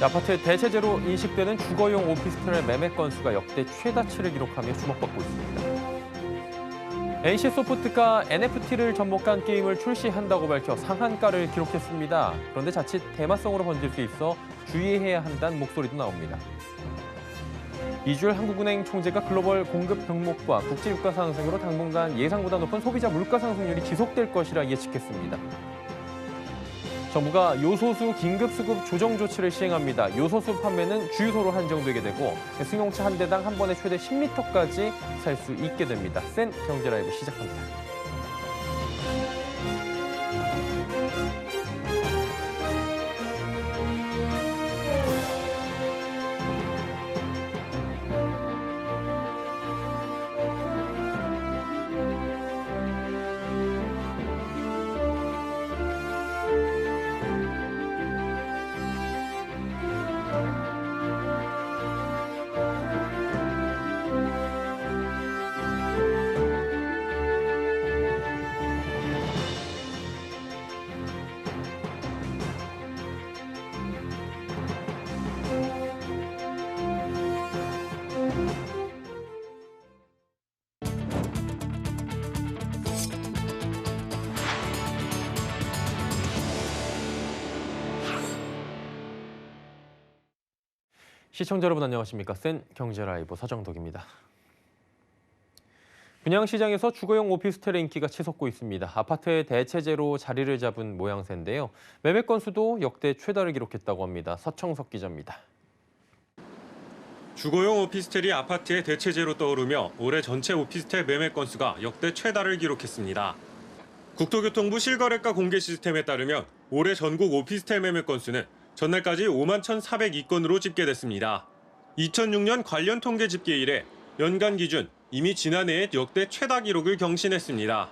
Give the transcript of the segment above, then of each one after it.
아파트 대체제로 인식되는 주거용 오피스텔의 매매 건수가 역대 최다치를 기록하며 주목받고 있습니다. NC소프트가 NFT를 접목한 게임을 출시한다고 밝혀 상한가를 기록했습니다. 그런데 자칫 테마성으로 번질 수 있어 주의해야 한다는 목소리도 나옵니다. 이주열 한국은행 총재가 글로벌 공급 병목과 국제 유가 상승으로 당분간 예상보다 높은 소비자 물가 상승률이 지속될 것이라 예측했습니다. 정부가 요소수 긴급수급 조정 조치를 시행합니다. 요소수 판매는 주유소로 한정되게 되고 승용차 한 대당 한 번에 최대 10리터까지 살 수 있게 됩니다. 센 경제라이브 시작합니다. 시청자 여러분 안녕하십니까? 센 경제라이브 서정덕입니다. 분양시장에서 주거용 오피스텔의 인기가 치솟고 있습니다. 아파트의 대체제로 자리를 잡은 모양새인데요. 매매 건수도 역대 최다를 기록했다고 합니다. 서청석 기자입니다. 주거용 오피스텔이 아파트의 대체제로 떠오르며 올해 전체 오피스텔 매매 건수가 역대 최다를 기록했습니다. 국토교통부 실거래가 공개 시스템에 따르면 올해 전국 오피스텔 매매 건수는 전날까지 5만 1,402건으로 집계됐습니다. 2006년 관련 통계 집계 이래 연간 기준 이미 지난해에 역대 최다 기록을 경신했습니다.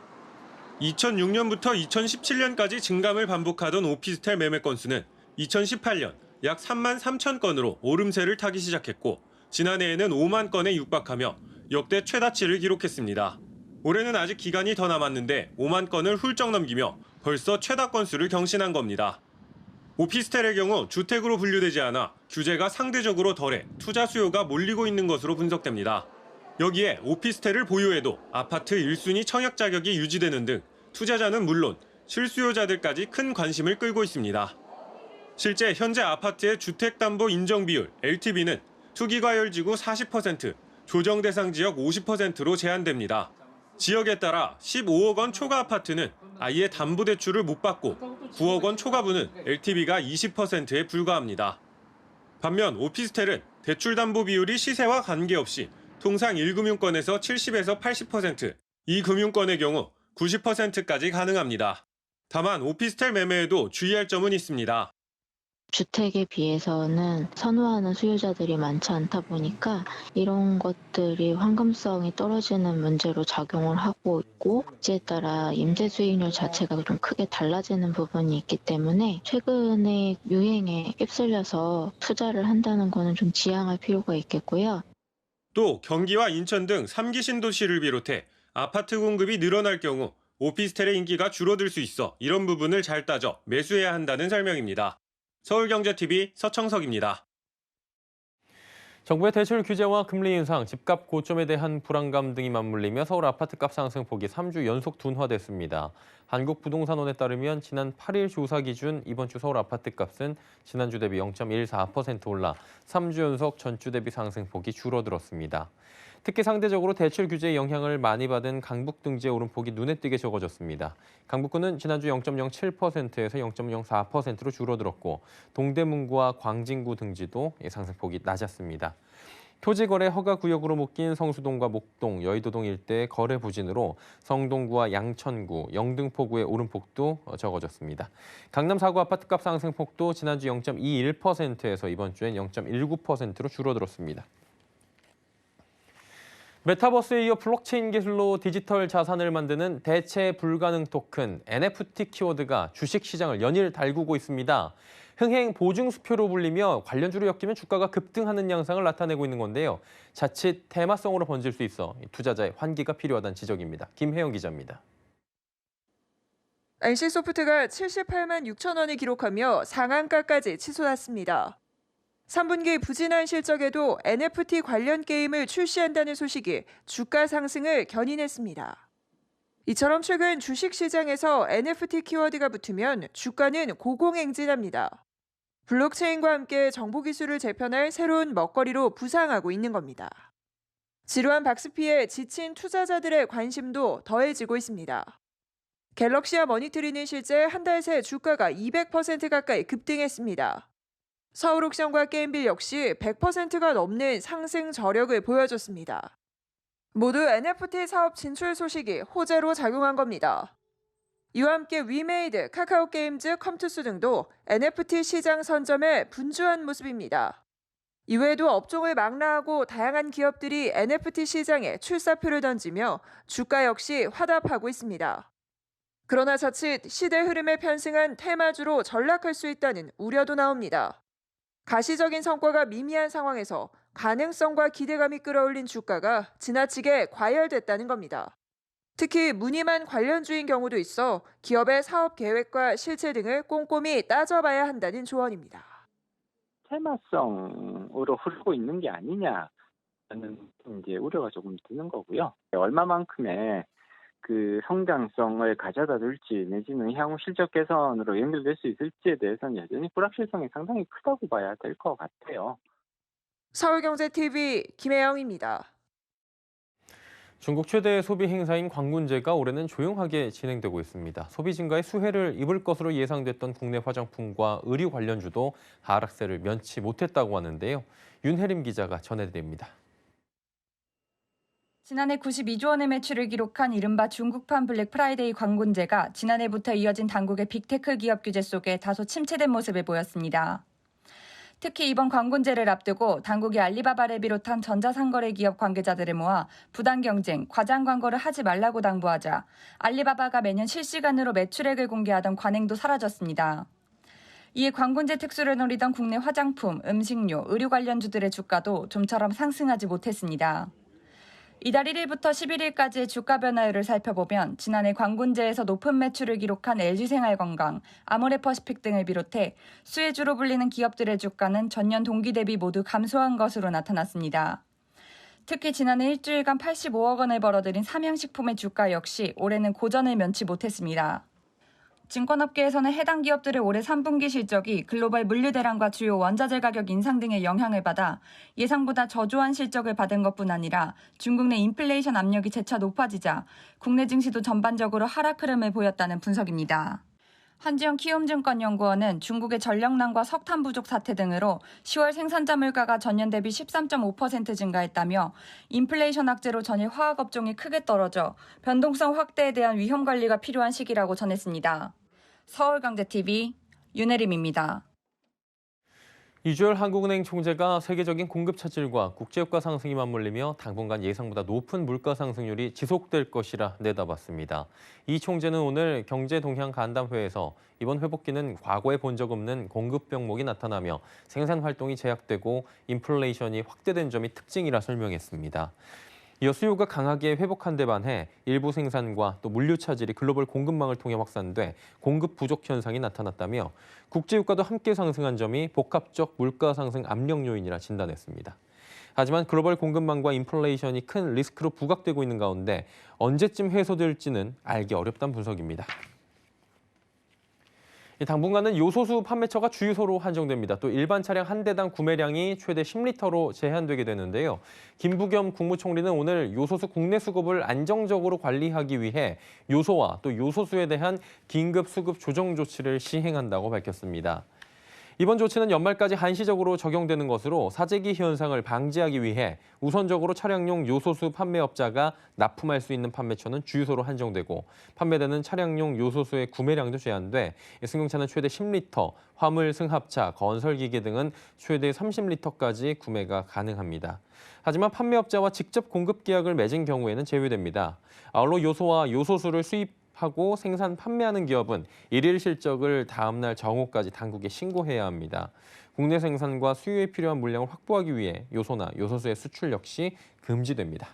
2006년부터 2017년까지 증감을 반복하던 오피스텔 매매 건수는 2018년 약 3만 3천 건으로 오름세를 타기 시작했고 지난해에는 5만 건에 육박하며 역대 최다치를 기록했습니다. 올해는 아직 기간이 더 남았는데 5만 건을 훌쩍 넘기며 벌써 최다 건수를 경신한 겁니다. 오피스텔의 경우 주택으로 분류되지 않아 규제가 상대적으로 덜해 투자 수요가 몰리고 있는 것으로 분석됩니다. 여기에 오피스텔을 보유해도 아파트 1순위 청약 자격이 유지되는 등 투자자는 물론 실수요자들까지 큰 관심을 끌고 있습니다. 실제 현재 아파트의 주택담보 인정 비율 LTV는 투기과열지구 40%, 조정 대상 지역 50%로 제한됩니다. 지역에 따라 15억 원 초과 아파트는 아예 담보대출을 못 받고 9억 원 초과분은 LTV가 20%에 불과합니다. 반면 오피스텔은 대출 담보 비율이 시세와 관계없이 통상 1금융권에서 70에서 80%, 2금융권의 경우 90%까지 가능합니다. 다만 오피스텔 매매에도 주의할 점은 있습니다. 주택에 비해서는 선호하는 수요자들이 많지 않다 보니까 이런 것들이 황금성이 떨어지는 문제로 작용을 하고 있고 이에 따라 임대 수익률 자체가 좀 크게 달라지는 부분이 있기 때문에 최근에 유행에 휩쓸려서 투자를 한다는 거는 좀 지양할 필요가 있겠고요. 또 경기와 인천 등 3기 신도시를 비롯해 아파트 공급이 늘어날 경우 오피스텔의 인기가 줄어들 수 있어 이런 부분을 잘 따져 매수해야 한다는 설명입니다. 서울경제TV 서청석입니다. 정부의 대출 규제와 금리 인상, 집값 고점에 대한 불안감 등이 맞물리며 서울 아파트값 상승폭이 3주 연속 둔화됐습니다. 한국부동산원에 따르면 지난 8일 조사 기준 이번 주 서울 아파트값은 지난주 대비 0.14% 올라 3주 연속 전주 대비 상승폭이 줄어들었습니다. 특히 상대적으로 대출 규제의 영향을 많이 받은 강북 등지의 오름폭이 눈에 띄게 적어졌습니다. 강북구는 지난주 0.07%에서 0.04%로 줄어들었고 동대문구와 광진구 등지도 상승폭이 낮았습니다. 토지거래 허가구역으로 묶인 성수동과 목동, 여의도동 일대의 거래 부진으로 성동구와 양천구, 영등포구의 오름폭도 적어졌습니다. 강남 4구 아파트값 상승폭도 지난주 0.21%에서 이번 주엔 0.19%로 줄어들었습니다. 메타버스에 이어 블록체인 기술로 디지털 자산을 만드는 대체 불가능 토큰 NFT 키워드가 주식시장을 연일 달구고 있습니다. 흥행 보증수표로 불리며 관련주로 엮이면 주가가 급등하는 양상을 나타내고 있는 건데요. 자칫 테마성으로 번질 수 있어 투자자의 환기가 필요하다는 지적입니다. 김혜영 기자입니다. NC소프트가 78만 6천 원을 기록하며 상한가까지 치솟았습니다. 3분기 부진한 실적에도 NFT 관련 게임을 출시한다는 소식이 주가 상승을 견인했습니다. 이처럼 최근 주식시장에서 NFT 키워드가 붙으면 주가는 고공행진합니다. 블록체인과 함께 정보기술을 재편할 새로운 먹거리로 부상하고 있는 겁니다. 지루한 박스피에 지친 투자자들의 관심도 더해지고 있습니다. 갤럭시와 머니트리는 실제 한 달 새 주가가 200% 가까이 급등했습니다. 서울옥션과 게임빌 역시 100%가 넘는 상승 저력을 보여줬습니다. 모두 NFT 사업 진출 소식이 호재로 작용한 겁니다. 이와 함께 위메이드, 카카오게임즈, 컴투스 등도 NFT 시장 선점에 분주한 모습입니다. 이외에도 업종을 망라하고 다양한 기업들이 NFT 시장에 출사표를 던지며 주가 역시 화답하고 있습니다. 그러나 자칫 시대 흐름에 편승한 테마주로 전락할 수 있다는 우려도 나옵니다. 가시적인 성과가 미미한 상황에서 가능성과 기대감이 끌어올린 주가가 지나치게 과열됐다는 겁니다. 특히 무늬만 관련주인 경우도 있어 기업의 사업 계획과 실체 등을 꼼꼼히 따져봐야 한다는 조언입니다. 테마성으로 흐르고 있는 게 아니냐는 이제 우려가 조금 드는 거고요. 얼마만큼의 그 성장성을 가져다 줄지 내지는 향후 실적 개선으로 연결될 수 있을지에 대해서는 여전히 불확실성이 상당히 크다고 봐야 될 것 같아요. 서울경제TV 김혜영입니다. 중국 최대 소비 행사인 광군제가 올해는 조용하게 진행되고 있습니다. 소비 증가에 수혜를 입을 것으로 예상됐던 국내 화장품과 의류 관련주도 하락세를 면치 못했다고 하는데요. 윤혜림 기자가 전해드립니다. 지난해 92조 원의 매출을 기록한 이른바 중국판 블랙 프라이데이 광군제가 지난해부터 이어진 당국의 빅테크 기업 규제 속에 다소 침체된 모습을 보였습니다. 특히 이번 광군제를 앞두고 당국이 알리바바를 비롯한 전자상거래 기업 관계자들을 모아 부당 경쟁, 과장 광고를 하지 말라고 당부하자 알리바바가 매년 실시간으로 매출액을 공개하던 관행도 사라졌습니다. 이에 광군제 특수를 노리던 국내 화장품, 음식료, 의류 관련주들의 주가도 좀처럼 상승하지 못했습니다. 이달 1일부터 11일까지의 주가 변화율을 살펴보면 지난해 광군제에서 높은 매출을 기록한 LG생활건강, 아모레퍼시픽 등을 비롯해 수혜주로 불리는 기업들의 주가는 전년 동기 대비 모두 감소한 것으로 나타났습니다. 특히 지난해 일주일간 85억 원을 벌어들인 삼양식품의 주가 역시 올해는 고전을 면치 못했습니다. 증권업계에서는 해당 기업들의 올해 3분기 실적이 글로벌 물류 대란과 주요 원자재 가격 인상 등의 영향을 받아 예상보다 저조한 실적을 받은 것뿐 아니라 중국 내 인플레이션 압력이 재차 높아지자 국내 증시도 전반적으로 하락 흐름을 보였다는 분석입니다. 한지영 키움증권연구원은 중국의 전력난과 석탄 부족 사태 등으로 10월 생산자 물가가 전년 대비 13.5% 증가했다며 인플레이션 악재로 전일 화학업종이 크게 떨어져 변동성 확대에 대한 위험 관리가 필요한 시기라고 전했습니다. 서울경제TV 윤혜림입니다. 이주열 한국은행 총재가 세계적인 공급 차질과 국제유가 상승이 맞물리며 당분간 예상보다 높은 물가 상승률이 지속될 것이라 내다봤습니다. 이 총재는 오늘 경제동향 간담회에서 이번 회복기는 과거에 본 적 없는 공급 병목이 나타나며 생산 활동이 제약되고 인플레이션이 확대된 점이 특징이라 설명했습니다. 이어 수요가 강하게 회복한 데 반해 일부 생산과 또 물류 차질이 글로벌 공급망을 통해 확산돼 공급 부족 현상이 나타났다며 국제유가도 함께 상승한 점이 복합적 물가 상승 압력 요인이라 진단했습니다. 하지만 글로벌 공급망과 인플레이션이 큰 리스크로 부각되고 있는 가운데 언제쯤 해소될지는 알기 어렵다는 분석입니다. 당분간은 요소수 판매처가 주유소로 한정됩니다. 또 일반 차량 한 대당 구매량이 최대 10리터로 제한되게 되는데요. 김부겸 국무총리는 오늘 요소수 국내 수급을 안정적으로 관리하기 위해 요소와 또 요소수에 대한 긴급 수급 조정 조치를 시행한다고 밝혔습니다. 이번 조치는 연말까지 한시적으로 적용되는 것으로 사재기 현상을 방지하기 위해 우선적으로 차량용 요소수 판매업자가 납품할 수 있는 판매처는 주유소로 한정되고 판매되는 차량용 요소수의 구매량도 제한돼 승용차는 최대 10리터, 화물 승합차, 건설기계 등은 최대 30리터까지 구매가 가능합니다. 하지만 판매업자와 직접 공급 계약을 맺은 경우에는 제외됩니다. 아울러 요소와 요소수를 수입하고 생산, 판매하는 기업은 일일 실적을 다음 날 정오까지 당국에 신고해야 합니다. 국내 생산과 수요에 필요한 물량을 확보하기 위해 요소나 요소수의 수출 역시 금지됩니다.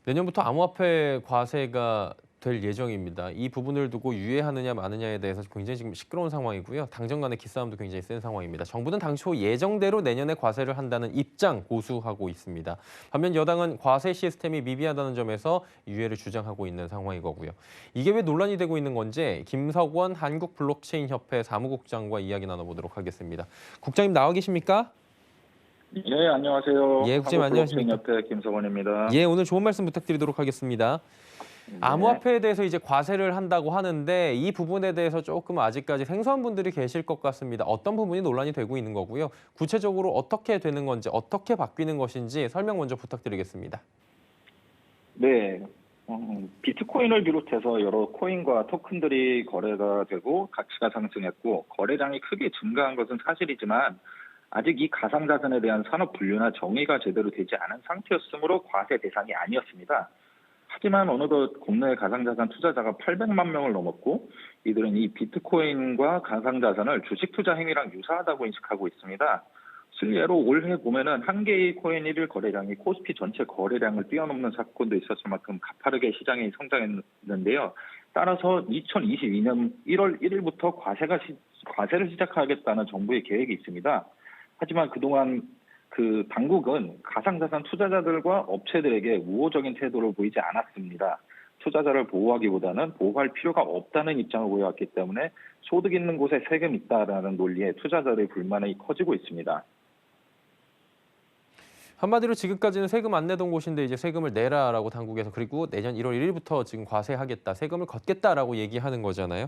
내년부터 암호화폐 과세가 될 예정입니다. 이 부분을 두고 유예하느냐 마느냐에 대해서 굉장히 지금 시끄러운 상황이고요. 당정 간의 기싸움도 굉장히 센 상황입니다. 정부는 당초 예정대로 내년에 과세를 한다는 입장 고수하고 있습니다. 반면 여당은 과세 시스템이 미비하다는 점에서 유예를 주장하고 있는 상황인 거고요. 이게 왜 논란이 되고 있는 건지 김석원 한국블록체인협회 사무국장과 이야기 나눠보도록 하겠습니다. 국장님 나와 계십니까? 예, 안녕하세요. 예, 국장님 안녕하십니까? 한국블록체인협회 김석원입니다. 예, 오늘 좋은 말씀 부탁드리도록 하겠습니다. 암호화폐에 대해서 이제 과세를 한다고 하는데 이 부분에 대해서 조금 아직까지 생소한 분들이 계실 것 같습니다. 어떤 부분이 논란이 되고 있는 거고요. 구체적으로 어떻게 되는 건지, 어떻게 바뀌는 것인지 설명 먼저 부탁드리겠습니다. 네, 비트코인을 비롯해서 여러 코인과 토큰들이 거래가 되고 가치가 상승했고 거래량이 크게 증가한 것은 사실이지만 아직 이 가상자산에 대한 산업 분류나 정의가 제대로 되지 않은 상태였으므로 과세 대상이 아니었습니다. 하지만 어느덧 국내 가상자산 투자자가 800만 명을 넘었고 이들은 이 비트코인과 가상자산을 주식 투자 행위랑 유사하다고 인식하고 있습니다. 실례로 올해 보면은 한 개의 코인 1일 거래량이 코스피 전체 거래량을 뛰어넘는 사건도 있었을 만큼 가파르게 시장이 성장했는데요. 따라서 2022년 1월 1일부터 과세를 시작하겠다는 정부의 계획이 있습니다. 하지만 그동안 당국은 가상자산 투자자들과 업체들에게 우호적인 태도를 보이지 않았습니다. 투자자를 보호하기보다는 보호할 필요가 없다는 입장을 보여왔기 때문에 소득 있는 곳에 세금 있다라는 논리에 투자자들의 불만이 커지고 있습니다. 한마디로 지금까지는 세금 안 내던 곳인데 이제 세금을 내라라고 당국에서 그리고 내년 1월 1일부터 지금 과세하겠다, 세금을 걷겠다라고 얘기하는 거잖아요.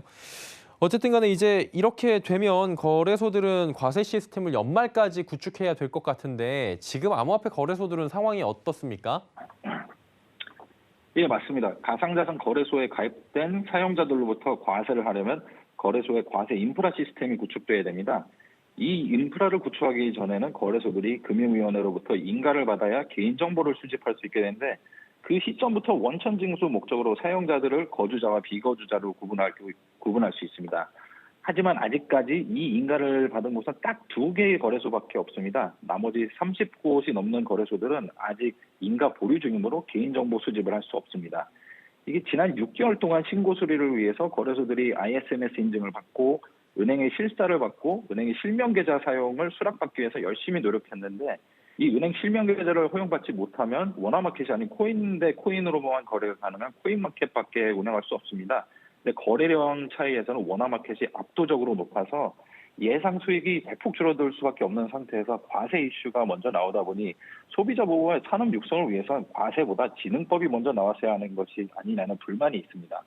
어쨌든 간에 이제 이렇게 되면 거래소들은 과세 시스템을 연말까지 구축해야 될 것 같은데 지금 암호화폐 거래소들은 상황이 어떻습니까? 예, 맞습니다. 가상자산 거래소에 가입된 사용자들로부터 과세를 하려면 거래소의 과세 인프라 시스템이 구축돼야 됩니다. 이 인프라를 구축하기 전에는 거래소들이 금융위원회로부터 인가를 받아야 개인정보를 수집할 수 있게 되는데 그 시점부터 원천징수 목적으로 사용자들을 거주자와 비거주자로 구분할 수 있습니다. 하지만 아직까지 이 인가를 받은 곳은 딱 2개의 거래소밖에 없습니다. 나머지 30곳이 넘는 거래소들은 아직 인가 보류 중이므로 개인정보 수집을 할 수 없습니다. 이게 지난 6개월 동안 신고 수리를 위해서 거래소들이 ISMS 인증을 받고 은행의 실사를 받고 은행의 실명계좌 사용을 수락받기 위해서 열심히 노력했는데 이 은행 실명계좌를 허용받지 못하면 원화마켓이 아닌 코인 대 코인으로만 거래가 가능한 코인마켓밖에 운영할 수 없습니다. 근데 거래량 차이에서는 원화마켓이 압도적으로 높아서 예상 수익이 대폭 줄어들 수밖에 없는 상태에서 과세 이슈가 먼저 나오다 보니 소비자 보호와 산업 육성을 위해서 과세보다 지능법이 먼저 나왔어야 하는 것이 아니냐는 불만이 있습니다.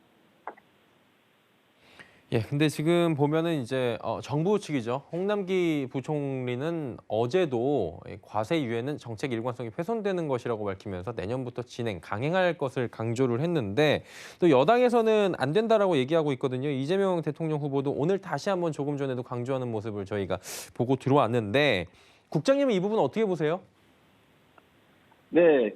예, 근데 지금 보면은 이제 정부 측이죠. 홍남기 부총리는 어제도 과세 유예는 정책 일관성이 훼손되는 것이라고 밝히면서 내년부터 강행할 것을 강조를 했는데 또 여당에서는 안 된다라고 얘기하고 있거든요. 이재명 대통령 후보도 오늘 다시 한번 조금 전에도 강조하는 모습을 저희가 보고 들어왔는데 국장님은 이 부분 어떻게 보세요? 네,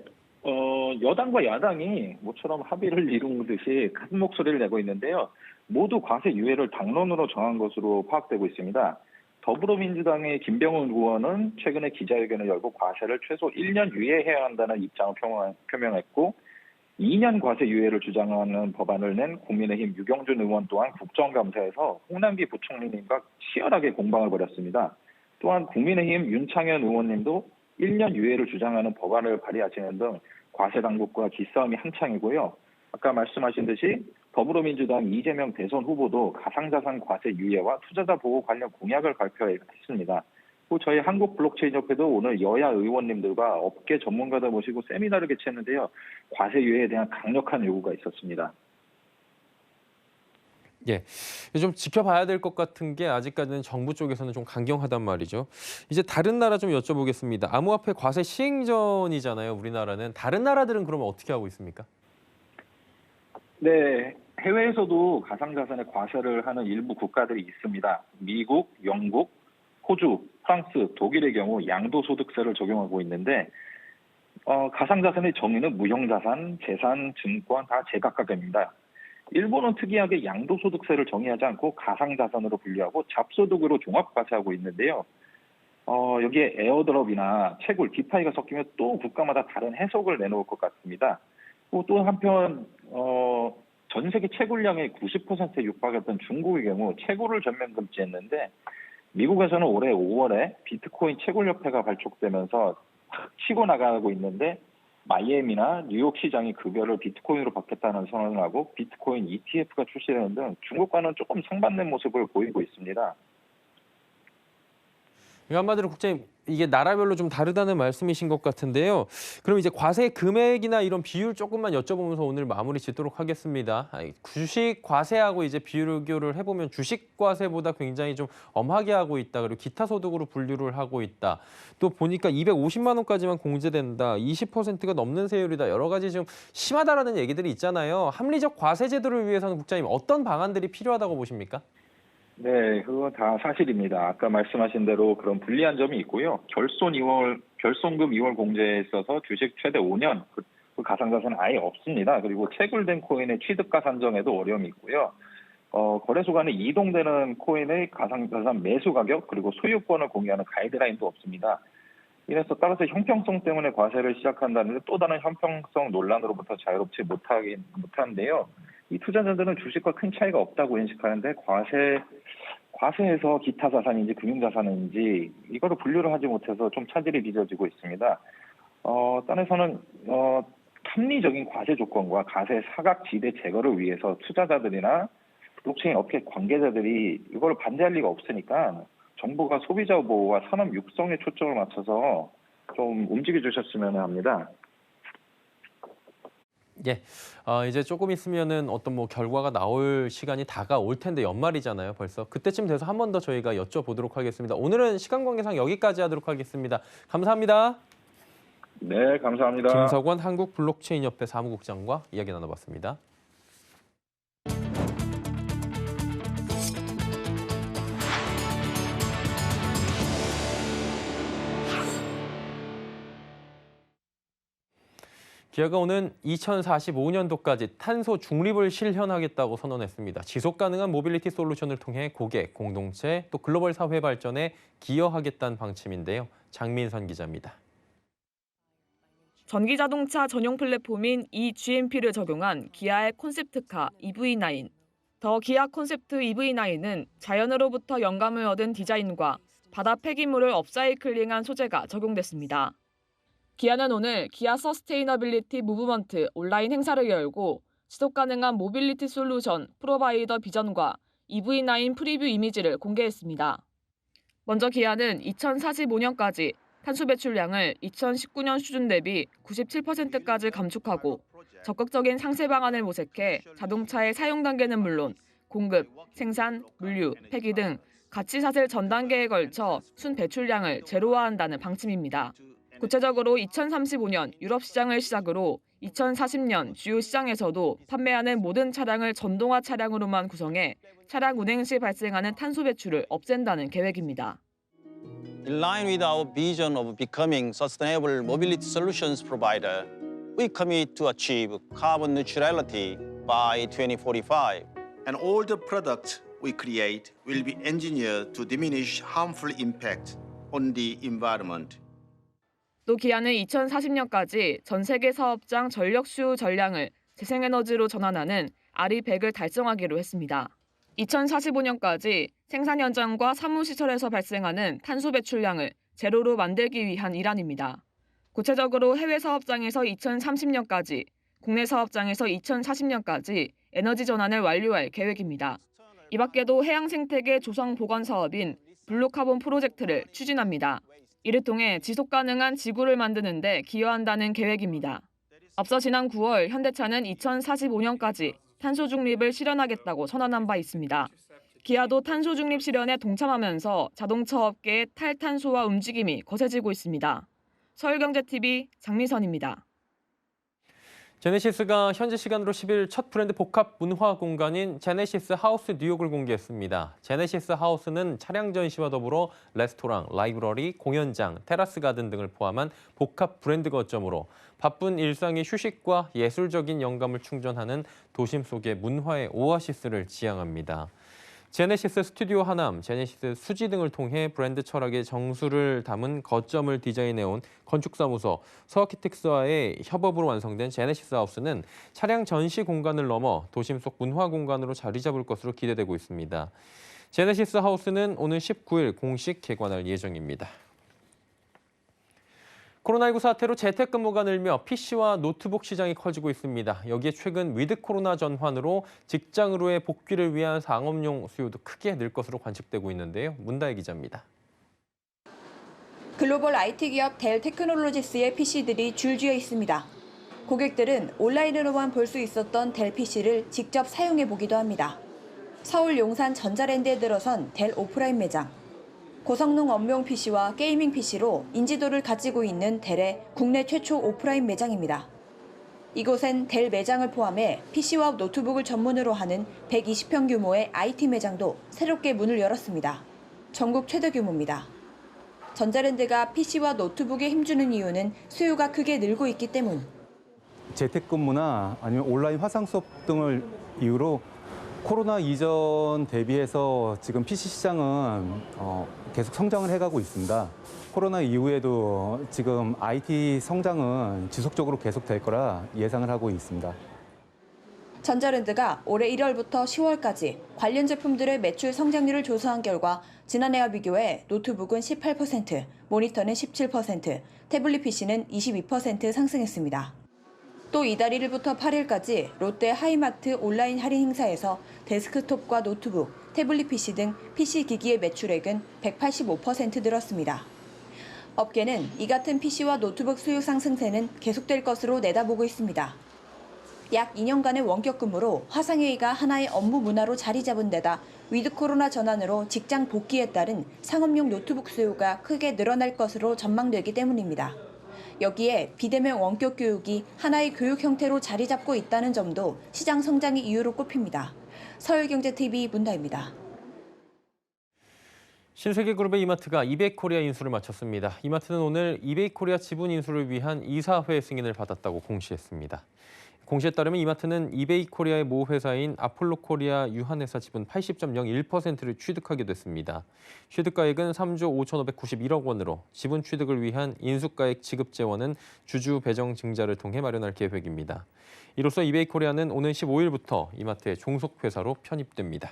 여당과 야당이 모처럼 합의를 이룬 듯이 큰 목소리를 내고 있는데요. 모두 과세 유예를 당론으로 정한 것으로 파악되고 있습니다. 더불어민주당의 김병훈 의원은 최근에 기자회견을 열고 과세를 최소 1년 유예해야 한다는 입장을 표명했고 2년 과세 유예를 주장하는 법안을 낸 국민의힘 유경준 의원 또한 국정감사에서 홍남기 부총리님과 치열하게 공방을 벌였습니다. 또한 국민의힘 윤창현 의원님도 1년 유예를 주장하는 법안을 발의하시는 등 과세 당국과 기싸움이 한창이고요. 아까 말씀하신 듯이 더불어민주당 이재명 대선 후보도 가상자산 과세 유예와 투자자 보호 관련 공약을 발표했습니다. 또 저희 한국블록체인협회도 오늘 여야 의원님들과 업계 전문가들 모시고 세미나를 개최했는데요. 과세 유예에 대한 강력한 요구가 있었습니다. 예, 좀 지켜봐야 될 것 같은 게 아직까지는 정부 쪽에서는 좀 강경하단 말이죠. 이제 다른 나라 좀 여쭤보겠습니다. 암호화폐 과세 시행전이잖아요, 우리나라는. 다른 나라들은 그러면 어떻게 하고 있습니까? 네, 해외에서도 가상자산에 과세를 하는 일부 국가들이 있습니다. 미국, 영국, 호주, 프랑스, 독일의 경우 양도소득세를 적용하고 있는데 가상자산의 정의는 무형자산, 재산, 증권 다 제각각입니다. 일본은 특이하게 양도소득세를 정의하지 않고 가상자산으로 분류하고 잡소득으로 종합과세하고 있는데요. 여기에 에어드롭이나 채굴, 디파이가 섞이면 또 국가마다 다른 해석을 내놓을 것 같습니다. 또 한편 전 세계 채굴량의 90%에 육박했던 중국의 경우 채굴을 전면 금지했는데 미국에서는 올해 5월에 비트코인 채굴협회가 발족되면서 치고 나가고 있는데 마이애미나 뉴욕 시장이 급여를 비트코인으로 받겠다는 선언을 하고 비트코인 ETF가 출시되는 등 중국과는 조금 상반된 모습을 보이고 있습니다. 한마디로 국장님, 이게 나라별로 좀 다르다는 말씀이신 것 같은데요. 그럼 이제 과세 금액이나 이런 비율 조금만 여쭤보면서 오늘 마무리 짓도록 하겠습니다. 주식 과세하고 이제 비교를 해보면 주식 과세보다 굉장히 좀 엄하게 하고 있다. 그리고 기타 소득으로 분류를 하고 있다. 또 보니까 250만 원까지만 공제된다. 20%가 넘는 세율이다. 여러 가지 좀 심하다라는 얘기들이 있잖아요. 합리적 과세 제도를 위해서는 국장님 어떤 방안들이 필요하다고 보십니까? 네, 그거 다 사실입니다. 아까 말씀하신 대로 그런 불리한 점이 있고요. 결손금 2월 공제에 있어서 주식 최대 5년, 그 가상자산은 아예 없습니다. 그리고 채굴된 코인의 취득가 산정에도 어려움이 있고요. 거래소 간에 이동되는 코인의 가상자산 매수 가격 그리고 소유권을 공개하는 가이드라인도 없습니다. 이래서 따라서 형평성 때문에 과세를 시작한다는데 또 다른 형평성 논란으로부터 자유롭지 못하는데요. 이 투자자들은 주식과 큰 차이가 없다고 인식하는데 과세에서 기타 자산인지 금융자산인지 이거를 분류를 하지 못해서 좀 차질이 빚어지고 있습니다. 딴에서는 합리적인 과세 조건과 과세 사각지대 제거를 위해서 투자자들이나 블록체인 업계 관계자들이 이걸 반대할 리가 없으니까 정부가 소비자 보호와 산업 육성에 초점을 맞춰서 좀 움직여 주셨으면 합니다. 예, 이제 조금 있으면은 어떤 뭐 결과가 나올 시간이 다가올 텐데 연말이잖아요, 벌써. 그때쯤 돼서 한 번 더 저희가 여쭤보도록 하겠습니다. 오늘은 시간 관계상 여기까지 하도록 하겠습니다. 감사합니다. 네, 감사합니다. 김석원 한국블록체인협회 사무국장과 이야기 나눠봤습니다. 기아가 오는 2045년도까지 탄소 중립을 실현하겠다고 선언했습니다. 지속 가능한 모빌리티 솔루션을 통해 고객, 공동체, 또 글로벌 사회 발전에 기여하겠다는 방침인데요. 장민선 기자입니다. 전기자동차 전용 플랫폼인 eGMP를 적용한 기아의 콘셉트카 EV9. 더 기아 콘셉트 EV9은 자연으로부터 영감을 얻은 디자인과 바다 폐기물을 업사이클링한 소재가 적용됐습니다. 기아는 오늘 기아 서스테이너빌리티 무브먼트 온라인 행사를 열고 지속가능한 모빌리티 솔루션 프로바이더 비전과 EV9 프리뷰 이미지를 공개했습니다. 먼저 기아는 2045년까지 탄소 배출량을 2019년 수준 대비 97%까지 감축하고 적극적인 상세 방안을 모색해 자동차의 사용 단계는 물론 공급, 생산, 물류, 폐기 등 가치 사슬 전 단계에 걸쳐 순 배출량을 제로화한다는 방침입니다. 구체적으로 2035년 유럽 시장을 시작으로 2040년 주요 시장에서도 판매하는 모든 차량을 전동화 차량으로만 구성해 차량 운행 시 발생하는 탄소 배출을 없앤다는 계획입니다. In line with our vision of becoming sustainable mobility solutions provider, we commit to achieve carbon neutrality by 2045. And all the products we create will be engineered to diminish harmful impact on the environment. 또 기아는 2040년까지 전 세계 사업장 전력 수요 전량을 재생에너지로 전환하는 RE100을 달성하기로 했습니다. 2045년까지 생산 현장과 사무시설에서 발생하는 탄소 배출량을 제로로 만들기 위한 일환입니다. 구체적으로 해외 사업장에서 2030년까지, 국내 사업장에서 2040년까지 에너지 전환을 완료할 계획입니다. 이 밖에도 해양 생태계 조성 보건 사업인 블루카본 프로젝트를 추진합니다. 이를 통해 지속 가능한 지구를 만드는 데 기여한다는 계획입니다. 앞서 지난 9월 현대차는 2045년까지 탄소 중립을 실현하겠다고 선언한 바 있습니다. 기아도 탄소 중립 실현에 동참하면서 자동차 업계의 탈탄소화 움직임이 거세지고 있습니다. 서울경제TV 장민선입니다. 제네시스가 현지 시간으로 10일 첫 브랜드 복합 문화 공간인 제네시스 하우스 뉴욕을 공개했습니다. 제네시스 하우스는 차량 전시와 더불어 레스토랑, 라이브러리, 공연장, 테라스 가든 등을 포함한 복합 브랜드 거점으로 바쁜 일상의 휴식과 예술적인 영감을 충전하는 도심 속의 문화의 오아시스를 지향합니다. 제네시스 스튜디오 하남, 제네시스 수지 등을 통해 브랜드 철학의 정수를 담은 거점을 디자인해온 건축사무소 서아키텍스와의 협업으로 완성된 제네시스 하우스는 차량 전시 공간을 넘어 도심 속 문화 공간으로 자리 잡을 것으로 기대되고 있습니다. 제네시스 하우스는 오늘 19일 공식 개관할 예정입니다. 코로나19 사태로 재택근무가 늘며 PC와 노트북 시장이 커지고 있습니다. 여기에 최근 위드 코로나 전환으로 직장으로의 복귀를 위한 상업용 수요도 크게 늘 것으로 관측되고 있는데요. 문다혜 기자입니다. 글로벌 IT 기업 델 테크놀로지스의 PC들이 줄지어 있습니다. 고객들은 온라인으로만 볼 수 있었던 델 PC를 직접 사용해 보기도 합니다. 서울 용산 전자랜드에 들어선 델 오프라인 매장. 고성능 업무용 PC와 게이밍 PC로 인지도를 가지고 있는 델의 국내 최초 오프라인 매장입니다. 이곳엔 델 매장을 포함해 PC와 노트북을 전문으로 하는 120평 규모의 IT 매장도 새롭게 문을 열었습니다. 전국 최대 규모입니다. 전자랜드가 PC와 노트북에 힘주는 이유는 수요가 크게 늘고 있기 때문. 재택근무나 아니면 온라인 화상 수업 등을 이유로 코로나 이전 대비해서 지금 PC 시장은 계속 성장을 해가고 있습니다. 코로나 이후에도 지금 IT 성장은 지속적으로 계속될 거라 예상을 하고 있습니다. 전자랜드가 올해 1월부터 10월까지 관련 제품들의 매출 성장률을 조사한 결과 지난해와 비교해 노트북은 18%, 모니터는 17%, 태블릿 PC는 22% 상승했습니다. 또 이달 1일부터 8일까지 롯데 하이마트 온라인 할인 행사에서 데스크톱과 노트북, 태블릿 PC 등 PC 기기의 매출액은 185% 늘었습니다. 업계는 이 같은 PC와 노트북 수요 상승세는 계속될 것으로 내다보고 있습니다. 약 2년간의 원격 근무로 화상회의가 하나의 업무 문화로 자리 잡은 데다 위드 코로나 전환으로 직장 복귀에 따른 상업용 노트북 수요가 크게 늘어날 것으로 전망되기 때문입니다. 여기에 비대면 원격 교육이 하나의 교육 형태로 자리 잡고 있다는 점도 시장 성장의 이유로 꼽힙니다. 서울경제TV 문다입니다. 신세계그룹의 이마트가 이베이코리아 인수를 마쳤습니다. 이마트는 오늘 이베이코리아 지분 인수를 위한 이사회 승인을 받았다고 공시했습니다. 공시에 따르면 이마트는 이베이코리아의 모 회사인 아폴로코리아 유한회사 지분 80.01%를 취득하게 됐습니다. 취득가액은 3조 5,591억 원으로 지분 취득을 위한 인수가액 지급 재원은 주주 배정 증자를 통해 마련할 계획입니다. 이로써 이베이코리아는 오는 15일부터 이마트의 종속회사로 편입됩니다.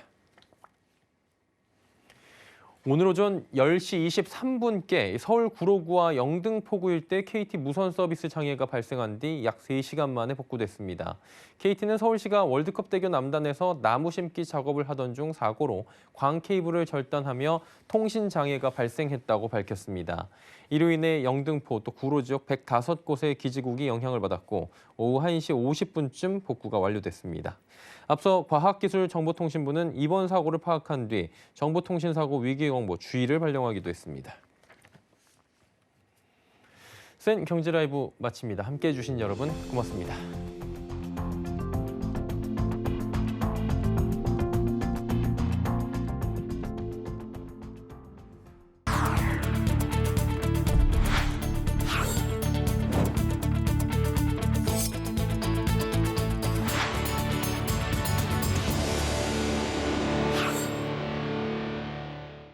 오늘 오전 10시 23분께 서울 구로구와 영등포구 일대 KT 무선 서비스 장애가 발생한 뒤 약 3시간 만에 복구됐습니다. KT는 서울시가 월드컵 대교 남단에서 나무 심기 작업을 하던 중 사고로 광 케이블을 절단하며 통신 장애가 발생했다고 밝혔습니다. 이로 인해 영등포 또 구로 지역 105곳의 기지국이 영향을 받았고 오후 1시 50분쯤 복구가 완료됐습니다. 앞서 과학기술정보통신부는 이번 사고를 파악한 뒤 정보통신사고 위기경보 주의를 발령하기도 했습니다. 센 경제라이브 마칩니다. 함께해 주신 여러분 고맙습니다.